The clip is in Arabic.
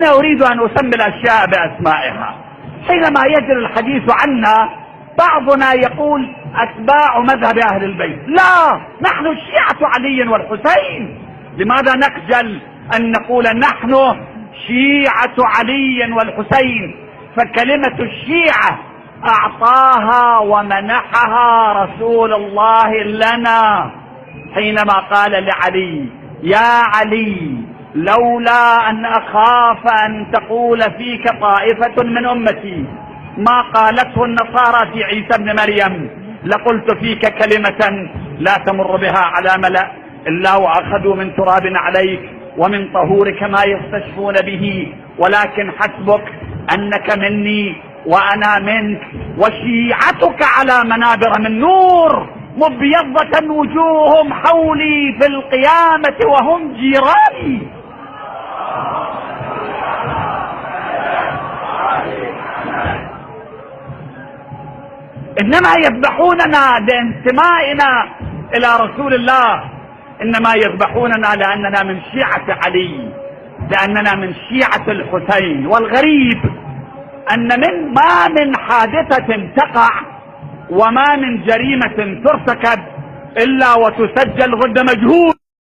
أنا أريد أن أسمي الأشياء بأسمائها. حينما يجري الحديث عنا بعضنا يقول أتباع مذهب أهل البيت. لا، نحن شيعة علي والحسين. لماذا نخجل أن نقول نحن شيعة علي والحسين؟ فكلمة الشيعة أعطاها ومنحها رسول الله لنا حينما قال لعلي: يا علي، لولا أن أخاف أن تقول فيك طائفة من أمتي ما قالته النصارى في عيسى ابن مريم لقلت فيك كلمة لا تمر بها على ملأ إلا وأخذوا من تراب عليك ومن طهورك ما يستشفون به، ولكن حسبك أنك مني وأنا منك، وشيعتك على منابر من نور مبيضة وجوههم حولي في القيامة وهم جيراني. إنما يذبحوننا لانتمائنا إلى رسول الله، إنما يذبحوننا لأننا من شيعة علي، لأننا من شيعة الحسين. والغريب أن ما من حادثة تقع وما من جريمة ترتكب إلا وتسجل غد مجهول.